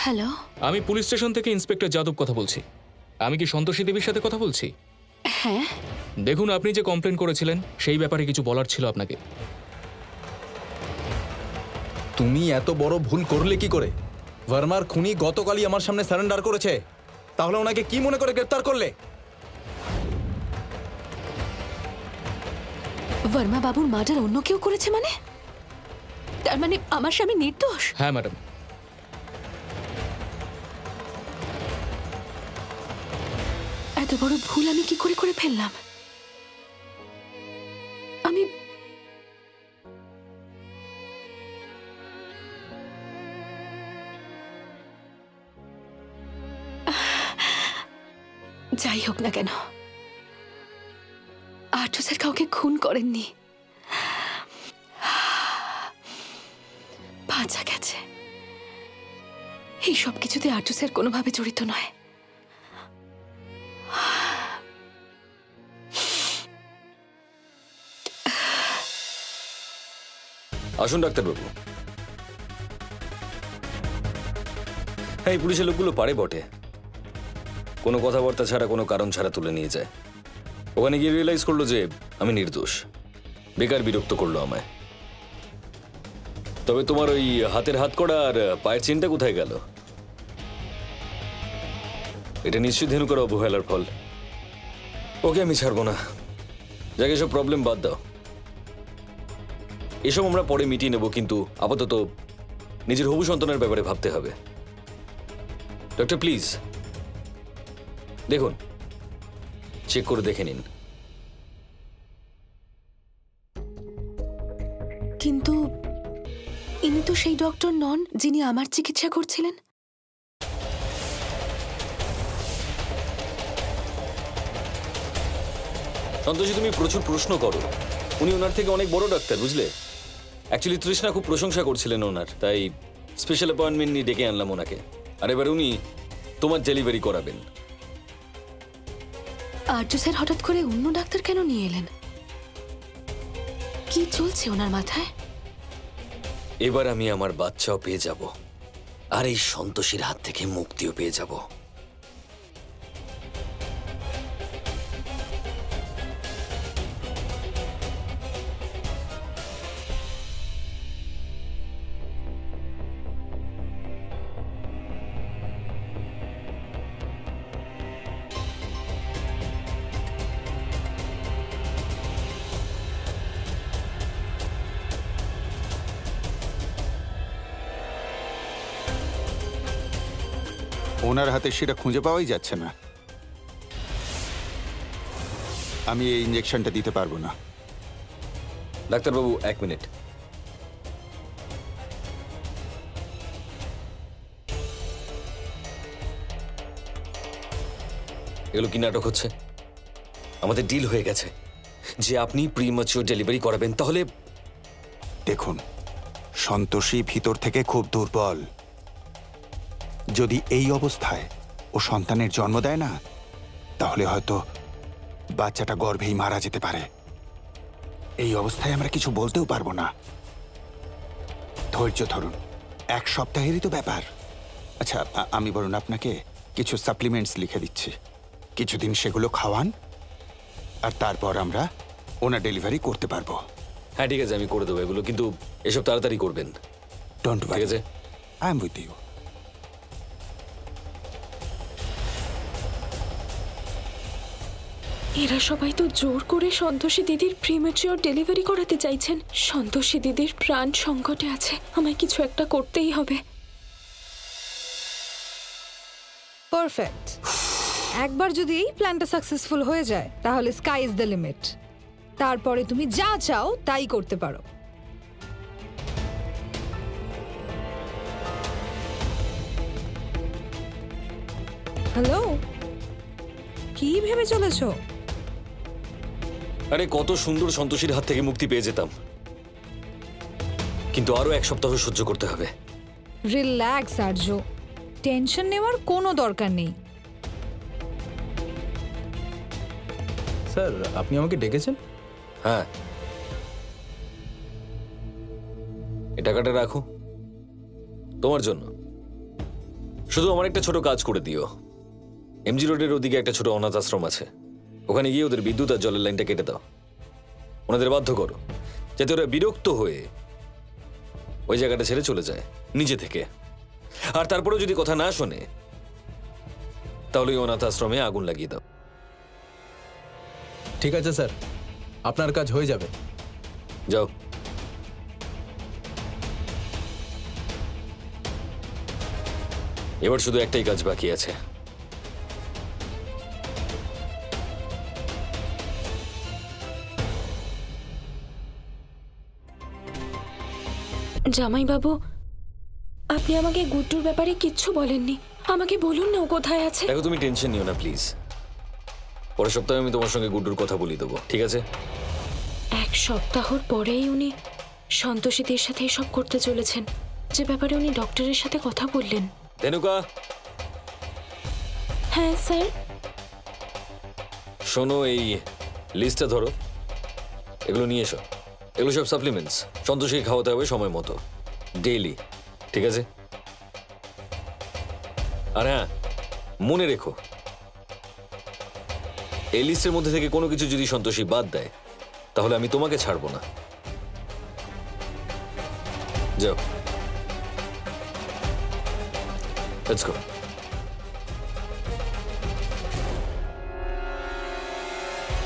Hello, আমি police station থেকে inspector Yadav কথা বলছি। আমি কি সন্তোষী দেবীর সাথে কথা বলছি? হ্যাঁ। দেখুন, আপনি যে কমপ্লেন করেছিলেন সেই ব্যাপারে কিছু বলার ছিল আপনাকে। তুমি এত বড় ভুল করলে কি করে? ভার্মার খুনি গতকালই আমার সামনে সারেন্ডার করেছে, তাহলে ওনাকে কি মনে করে গ্রেফতার করলে? ভার্মা বাবুর মার্ডার অন্য কেউ করেছে মানে? তার মানে আমার স্বামী নির্দোষ? হ্যাঁ ম্যাডাম। এত বড় ভুল আমি কি করে করে ফেললাম? আমি যাই হোক না কেন, আর্য স্যার কাউকে খুন করেননি। বাঁচা গেছে। এই সব কিছুতে আর্য স্যার কোনোভাবে জড়িত নয়। আসুন ডাক্তারবাবু। হ্যাঁ, এই পুলিশের লোকগুলো পারে বটে, কোনো কথাবার্তা ছাড়া, কোনো কারণ ছাড়া তুলে নিয়ে যায়। ওখানে গিয়ে রিয়েলাইজ করলো যে আমি নির্দোষ, বেকার বিরক্ত করলো আমায়। তবে তোমার ওই হাতের হাত করা আর পায়ের চেনটা কোথায় গেল? এটা নিশ্চয়ই ধেনুকার অবহেলার ফল। ওকে আমি ছাড়বো না। যাকে সব প্রবলেম বাদ দাও, এসব আমরা পরে মিটিয়ে নেব, কিন্তু আপাতত নিজের হবু সন্তানের ব্যাপারে ভাবতে হবে। ডক্টর প্লিজ দেখুন, চেক করে দেখে নিন। কিন্তু ইনি তো সেই ডক্টর নন যিনি আমার চিকিৎসা করছিলেন। সন্তোষী, তুমি প্রচুর প্রশ্ন করো। উনি ওনার থেকে অনেক বড় ডাক্তার, বুঝলে? অ্যাকচুয়ালি তৃষ্ণা খুব প্রশংসা করছিলেন ওনার, তাই স্পেশাল অ্যাপয়েন্টমেন্ট নিয়ে ডেকে আনলাম ওনাকে। আর এবার উনি তোমার ডেলিভারি করাবেন। আর্য স্যার হঠাৎ করে অন্য ডাক্তার কেন নিয়ে এলেন? কি চলছে ওনার মাথায়? এবার আমি আমার বাচ্চাও পেয়ে যাব, আর এই সন্তোষীর হাত থেকে মুক্তিও পেয়ে যাব। ওনার হাতে সেটা খুঁজে পাওয়াই যাচ্ছে না। আমি এই ইঞ্জেকশনটা দিতে পারবো না। ডাক্তারবাবু, এক মিনিট। এগুলো কি নাটক হচ্ছে? আমাদের ডিল হয়ে গেছে যে আপনি প্রিম্যাচিওর ডেলিভারি করাবেন। তাহলে দেখুন, সন্তোষী ভিতর থেকে খুব দুর্বল। যদি এই অবস্থায় ও সন্তানের জন্ম দেয় না, তাহলে হয়তো বাচ্চাটা গর্ভেই মারা যেতে পারে। এই অবস্থায় আমরা কিছু বলতেও পারবো না। ধৈর্য ধরুন, 1 সপ্তাহেরই তো ব্যাপার। আচ্ছা, আমি বলুন আপনাকে কিছু সাপ্লিমেন্টস লিখে দিচ্ছি, কিছুদিন সেগুলো খাওয়ান, আর তারপর আমরা ওনার ডেলিভারি করতে পারবো। হ্যাঁ ঠিক আছে, আমি করে দেবো এগুলো, কিন্তু এসব তাড়াতাড়ি করবেন। ডোন্ট ওয়ারি, ঠিক আছে? I am with you. এরা সবাই তো জোর করে সন্তোষী দিদির প্রিম্যাচিওর ডেলিভারি করাতে চাইছেন। সন্তোষী দিদির প্রাণ সংকটে আছে, আমায় কিছু একটা করতেই হবে। পারফেক্ট। একবার যদি এই প্ল্যানটা সাকসেসফুল হয়ে যায়, তাহলে স্কাই ইজ দ্য লিমিট। তারপরে তুমি যা চাও তাই করতে পারো। হ্যালো, কি ভেবে চলেছো? আরে কত সুন্দর সন্তোষীর হাত থেকে মুক্তি পেয়ে যেতাম, কিন্তু আরো 1 সপ্তাহ সহ্য করতে হবে। রিল্যাক্স আর্য, টেনশন নেওয়ার কোনো দরকার নেই। স্যার, আপনি আমাকে ডেকেছেন? হ্যাঁ, এই টাকাটা রাখো তোমার জন্য। শুধু আমার একটা ছোট কাজ করে দিও। এমজি রোডের ওদিকে একটা ছোট অনাথ আশ্রম আছে, ওখানে গিয়ে ওদের বিদ্যুৎ আর জলের লাইনটা কেটে দাও। ওনাদের বাধ্য করো যাতে ওরা বিরক্ত হয়ে ওই জায়গাটা ছেড়ে চলে যায় নিজে থেকে। আর তারপরেও যদি কথা না শোনে তাহলে ওই অনাথ আশ্রমে আগুন লাগিয়ে দাও। ঠিক আছে স্যার, আপনার কাজ হয়ে যাবে। যাও। এবার শুধু একটাই কাজ বাকি আছে। জামাইবাবু, আপনি আমাকে গুড্ডুর ব্যাপারে কিচ্ছু বলেননি। আমাকে বলুন না ও কোথায় আছে। দেখো, তুমি টেনশন নিও না প্লিজ। পরের সপ্তাহে আমি তোমার সঙ্গে গুড্ডুর কথা বলি দেবো, ঠিক আছে? এক সপ্তাহর পরেই উনি সন্তোষীদের সাথে এসব করতে চলেছেন, যে ব্যাপারে উনি ডক্টরের সাথে কথা বললেন। ধেনুকা, হ্যাঁ স্যার। শোনো, এই লিস্টটা ধরো, এগুলো নিয়ে এসো। এগুলো সব সাপ্লিমেন্টস, সন্তোষীকে খাওয়াতে হবে সময় মতো, ডেইলি, ঠিক আছে? আর হ্যাঁ, মনে রেখো, এই লিস্টের মধ্যে থেকে কোনো কিছু যদি সন্তোষী বাদ দেয় তাহলে আমি তোমাকে ছাড়বো না। যাও, লেটস গো।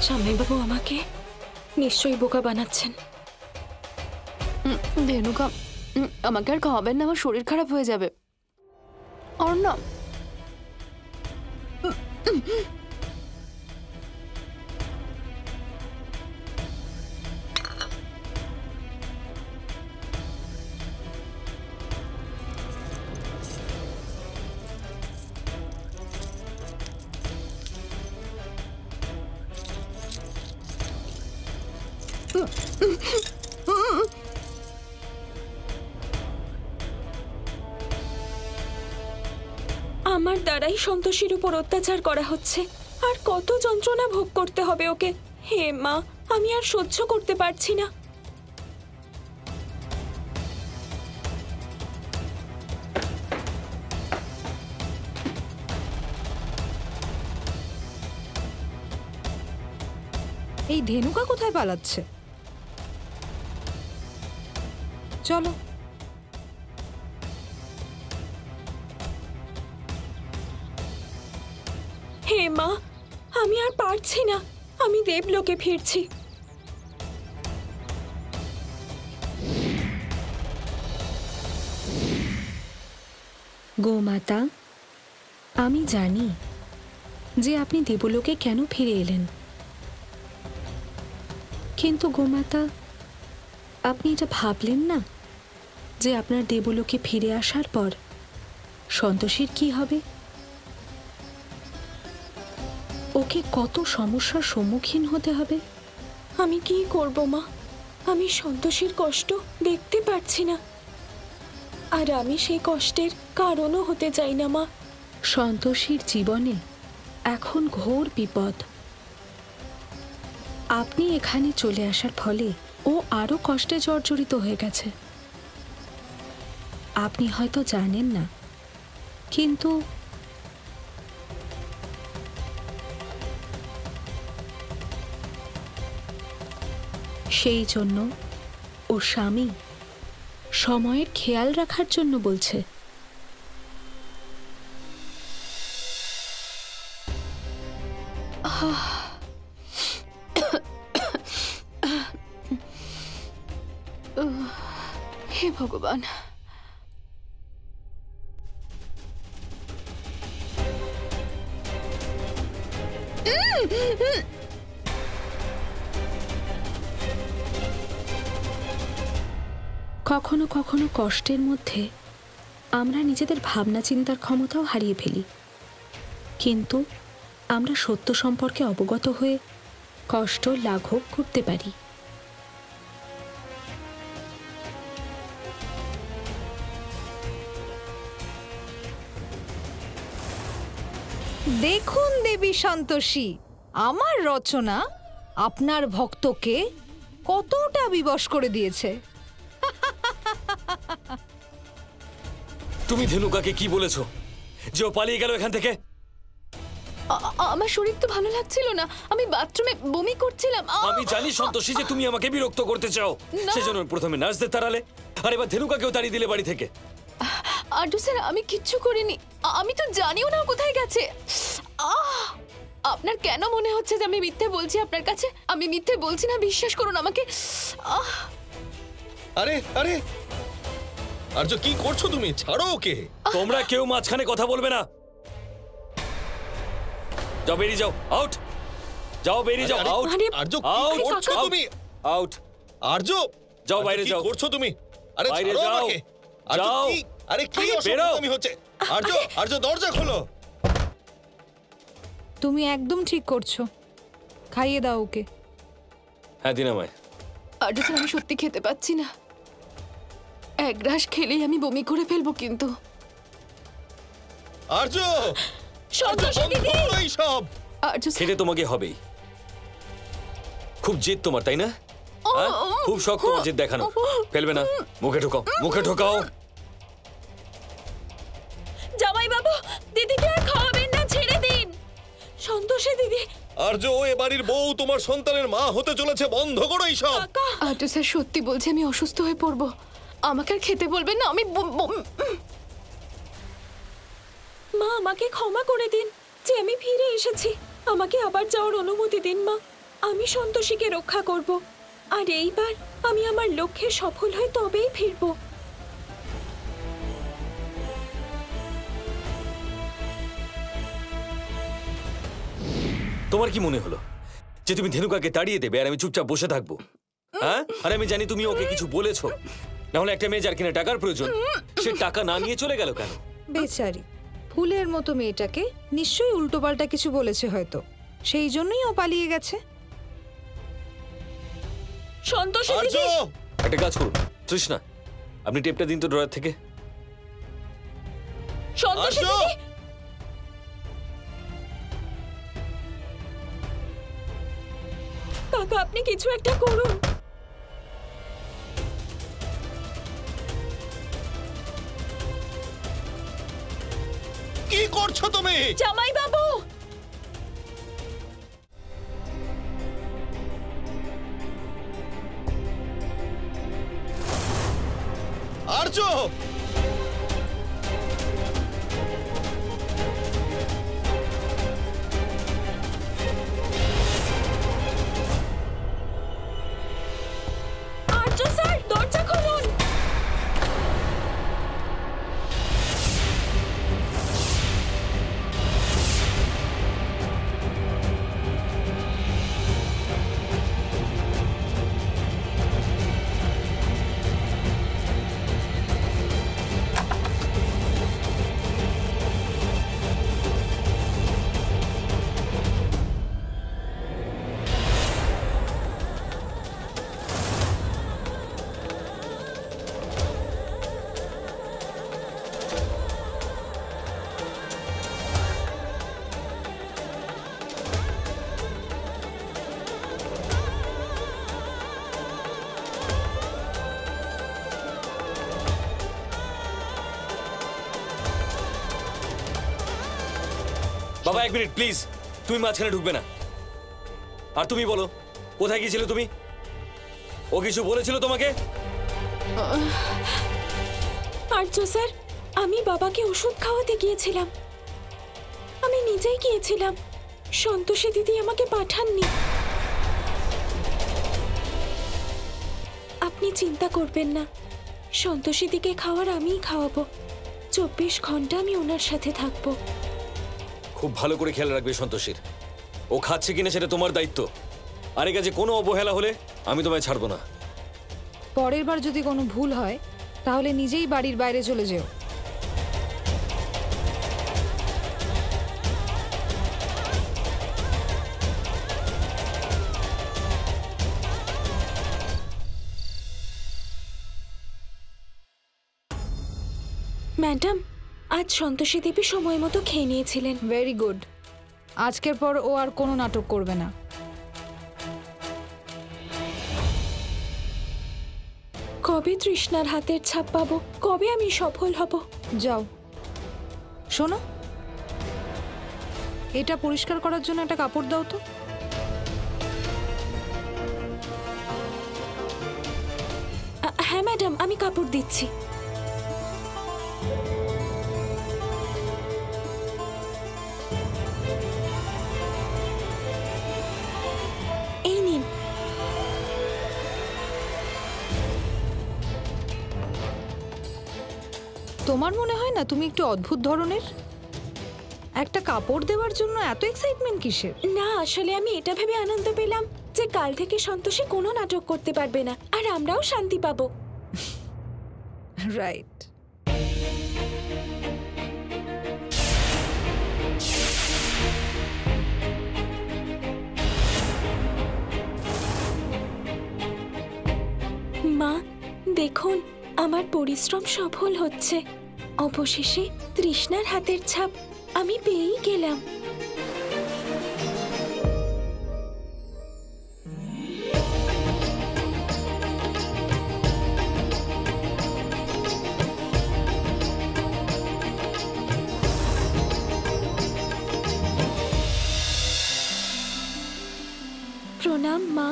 জামাইবাবু আমাকে নিশ্চয়ই বোকা বানাচ্ছেন। ধেনুকা, আমাকে আর খাওয়াবেন না, আমার শরীর খারাপ হয়ে যাবে। অর্ণব, আমার দ্বারাই সন্তোষীর উপর অত্যাচার করা হচ্ছে, আর কত যন্ত্রণা ভোগ করতে হবে ওকে। হে মা, আমি আর সহ্য করতে পারছি না। এই ধেনুকা কোথায় পালাচ্ছে? চলো। হে মা, আমি আর পারছি না, আমি দেবলোকে ফিরছি। গোমাতা, আমি জানি যে আপনি দেবলোকে কেন ফিরে এলেন, কিন্তু গোমাতা, আপনি এটা ভাবলেন না যে আপনার দেবলোকে ফিরে আসার পর সন্তোষীর কি হবে? ওকে কত সমস্যার সম্মুখীন হতে হবে। আমি কি করব মা? আমি সন্তোষীর কষ্ট দেখতে পারছি না, আর আমি সেই কষ্টের কারণও হতে চাই না মা। সন্তোষীর জীবনে এখন ঘোর বিপদ। আপনি এখানে চলে আসার ফলে ও আরো কষ্টে জর্জরিত হয়ে গেছে। আপনি হয়তো জানেন না, কিন্তু সেই জন্য ওর স্বামী সময়ের খেয়াল রাখার জন্য বলছে। হে ভগবান, কখনো কখনো কষ্টের মধ্যে আমরা নিজেদের ভাবনা চিন্তার ক্ষমতাও হারিয়ে ফেলি, কিন্তু আমরা সত্য সম্পর্কে অবগত হয়ে কষ্ট লাঘব করতে পারি। দেখুন দেবী সন্তোষী, আমার রচনা আপনার ভক্তকে কতটা বিবশ করে দিয়েছে। তুমি ধেনুকাকে কি বলেছো? যে ও পালিয়ে গেল এখান থেকে? আমার শরীর তো ভালো লাগছিল না, আমি বাথরুমে বমি করছিলাম। আমি জানি সন্তোষী যে তুমি আমাকে বিরক্ত করতে চাও, না। সেজন্য প্রথমে নার্সদের তাড়ালে, আর এবার ধেনুকাকেও তাড়িয়ে দিলে বাড়ি থেকে। আর্য স্যার, আমি কিচ্ছু করিনি, আমি তো জানিও না ও কোথায় গেছে। আপনার কেন মনে হচ্ছে যে আমি মিথ্যে বলছি আপনার কাছে? আমি মিথ্যে বলছি না, বিশ্বাস করুন আমাকে। আরে আরে আর্য, কি করছো তুমি? ছাড়ো ওকে। তোমরা কেউ মাঝখানে কথা বলবে না। যাও, বেরিয়ে যাও, আউট। যাও, বেরিয়ে যাও, আউট। আর্য, কি করছো তুমি? আউট। আর্য, যাও, বাইরে যাও। কি করছো তুমি? আরে বাইরে ছাড়ো যাও। আমাকে। আর্য, যাও। আরে কি অসম্ভব হচ্ছে? আর্য, আর্য, দরজা খোলো। তুমি একদম ঠিক করছো, খাইয়ে দাও ওকে। হ্যাঁ, দিন আমায়। আর্য স্যার, আমি সত্যি খেতে পাচ্ছি না, এক গ্রাস খেলেই আমি বমি করে ফেলবো। কিন্তু আর্য, সন্তোষী দিদি, এইসব আর্য স্যার, খেতে তোমাকে হবেই। খুব জেদ তোমার, তাই না? হ্যাঁ? খুব শখ তোমার জেদ দেখানো। ফেলবে না, মুখে ঢোকাও, মুখে ঢোকাও। জামাই বাবু, দিদিকে আর খাওয়াবেন না, ছেড়ে দিন। সন্তোষী দিদি, আর্য, ও এ বাড়ির বউ, তোমার সন্তানের মা হতে চলেছে, বন্ধ করো এইসব। আর্য স্যার, সত্যি বলছি আমি অসুস্থ হয়ে পড়বো, আমাকে আর খেতে বলবেন না। আমি মা আমাকে ক্ষমা করে দিন যে আমি ফিরে এসেছি। আমাকে আবার যাওয়ার অনুমতি দিন মা, আমি সন্তোষীকে রক্ষা করব, আর এইবার আমি আমার লক্ষ্যে সফল হই তবেই ফিরবো। তোমার কি মনে হলো যে তুমি ধেনুকাকে তাড়িয়ে দেবে আর আমি চুপচাপ বসে থাকবো? হ্যাঁ, আর আমি জানি তুমি ওকে কিছু বলেছো, না হলে একটা মেয়ে যার কিনা টাকার প্রয়োজন, সে টাকা না নিয়ে চলে গেল কেন? বেচারি ফুলের মতো মেয়েটাকে নিশ্চয়ই উল্টোপাল্টা কিছু বলেছে হয়তো, সেই জন্যই ও পালিয়ে গেছে। সন্তোষী আর্য, দিদি, একটা কাজ করুন তৃষ্ণা, আপনি টেপটা দিন তো ড্রয়ার থেকে। সন্তোষী আর্য, দিদি, কাকা আপনি কিছু একটা করুন। কি করছো তুমি? জামাই বাবু, আর্য, আর্য স্যার, দরজা খুলুন। বাবা, এক মিনিট প্লিজ, তুমি মাঝখানে ঢুকবে না। আর তুমি বলো, কোথায় গিয়েছিলে তুমি? ও কিছু বলেছিল তোমাকে? আর্য স্যার, আমি বাবাকে ওষুধ খাওয়াতে গিয়েছিলাম, আমি নিজেই গিয়েছিলাম, সন্তোষী দিদি আমাকে পাঠাননি। আপনি চিন্তা করবেন না, সন্তোষী দিকে খাওয়ার আমিই খাওয়াবো, 24 ঘন্টা আমি ওনার সাথে থাকবো। খুব ভালো করে খেয়াল রাখবে সন্তোষীর, ও খাচ্ছে কিনা সেটা তোমার দায়িত্ব। আর এ কাজে কোনো অবহেলা হলে আমি তোমায় ছাড়বো না। পরের বার যদি কোনো ভুল হয় তাহলে নিজেই বাড়ির বাইরে চলে যেও। ম্যাডাম, আজ সন্তোষী দেবী সময় মতো খেয়ে নিয়েছিলেন। ভেরি গুড, আজকের পর ও আর কোনো নাটক করবে না। কবে তৃষ্ণার হাতের ছাপ পাবো, কবে আমি সফল হব? যাও। শোনো, এটা পরিষ্কার করার জন্য একটা কাপড় দাও তো। হ্যাঁ ম্যাডাম, আমি কাপড় দিচ্ছি। এই নিন। তোমার মনে হয় না তুমি একটু অদ্ভুত ধরনের? একটা কাপড় দেওয়ার জন্য এত এক্সাইটমেন্ট কিসের? না, আসলে আমি এটা ভেবে আনন্দ পেলাম যে কাল থেকে সন্তোষী কোনো নাটক করতে পারবে না, আর আমরাও শান্তি পাবো। রাইট। মা দেখুন, আমার পরিশ্রম সফল হচ্ছে। অবশেষে তৃষ্ণার হাতের ছাপ আমি পেয়েই গেলাম। প্রণাম মা।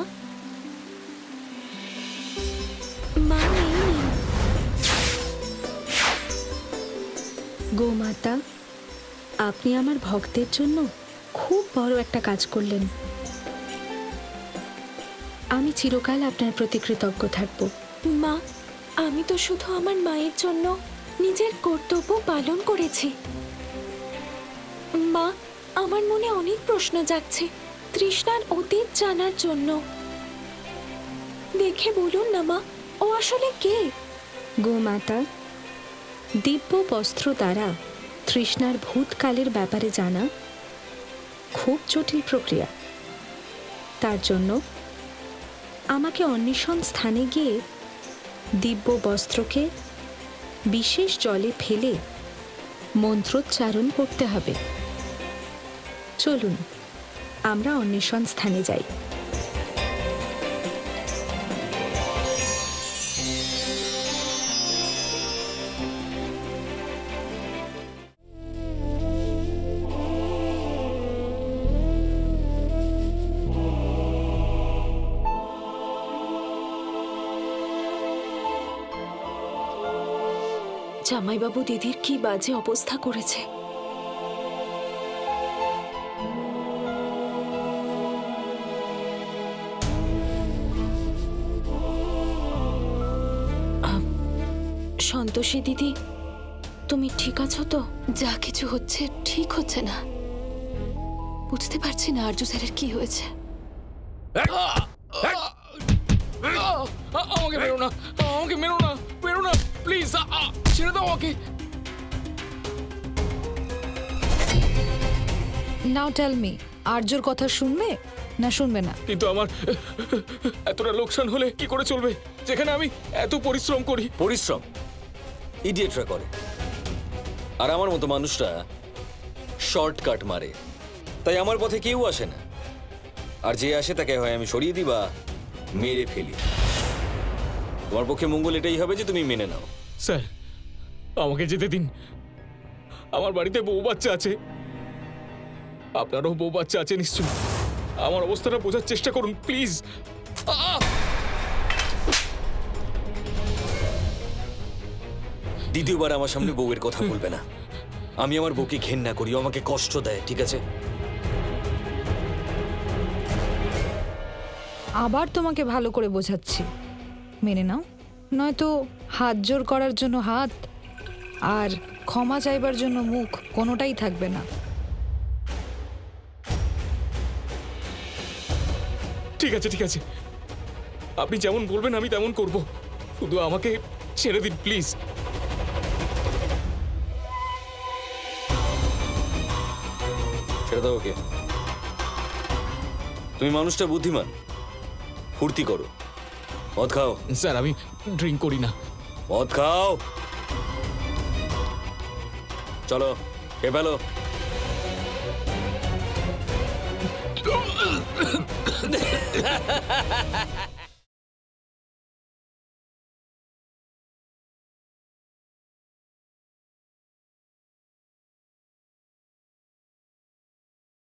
মা এই নিন। গোমাতা, আপনি আমার ভক্তের জন্য খুব বড় একটা কাজ করলেন। আমি চিরকাল আপনার প্রতি কৃতজ্ঞ থাকব। মা, আমি তো শুধু আমার মায়ের জন্য নিজের কর্তব্য পালন করেছি। মা, আমার মনে অনেক প্রশ্ন জাগছে তৃষ্ণার অতীত জানার জন্য। দেখে বলুন না মা, ও আসলে কে? গোমাতা, দিব্য বস্ত্র দ্বারা তৃষ্ণার ভূতকালের ব্যাপারে জানা খুব জটিল প্রক্রিয়া। তার জন্য আমাকে অন্বেষণ স্থানে গিয়ে দিব্য বস্ত্রকে বিশেষ জলে ফেলে মন্ত্রোচ্চারণ করতে হবে। চলুন আমরা অন্বেষণ স্থানে যাই। জামাইবাবু দিদির কি বাজে অবস্থা করেছে। সন্তোষী দিদি, তুমি ঠিক আছো তো? যা কিছু হচ্ছে ঠিক হচ্ছে না। বুঝতে পারছি না আরজু স্যারের কি হয়েছে। আমাকে মেরো না, আমাকে মেরো না, মেরো না প্লিজ, ছেড়ে দাও আমাকে। নাও টেল মি, আর্যর কথা শুনবে না শুনবে না? কিন্তু আমার এতটা লোকসান হলে কি করে চলবে, যেখানে আমি এত পরিশ্রম করি। পরিশ্রম ইডিয়েটরা করে, আর আমার মতো মানুষরা শর্টকাট মারে। তাই আমার পথে কেউ আসে না, আর যে আসে তাকে হয় আমি সরিয়ে দিই বা মেরে ফেলি। তোমার পক্ষে মঙ্গল এটাই হবে যে তুমি মেনে নাও। স্যার, আমাকে যেতে দিন। আমার বাড়িতে বউ বাচ্চা আছে, আপনারও বউ বাচ্চা আছে নিশ্চয়ই। আমার অবস্থাটা বোঝার চেষ্টা করুন প্লিজ। দ্বিতীয়বার আমার সামনে বউয়ের কথা বলবে না। আমি আমার বউকে ঘেন্না করি, আমাকে কষ্ট দেয়, ঠিক আছে? আবার তোমাকে ভালো করে বোঝাচ্ছি, মেনে নাও, নয়তো হাত জোর করার জন্য হাত আর ক্ষমা চাইবার জন্য মুখ কোনোটাই থাকবে না। ঠিক আছে, ঠিক আছে, আপনি যেমন বলবেন আমি তেমন করব। শুধু আমাকে ছেড়ে দিন প্লিজ। ছেড়ে দাও ওকে। তুমি মানুষটা বুদ্ধিমান, ফুর্তি করো, মদ খাও। স্যার, আমি ড্রিঙ্ক করি না। মদ খাও, চলো কে ফেলো।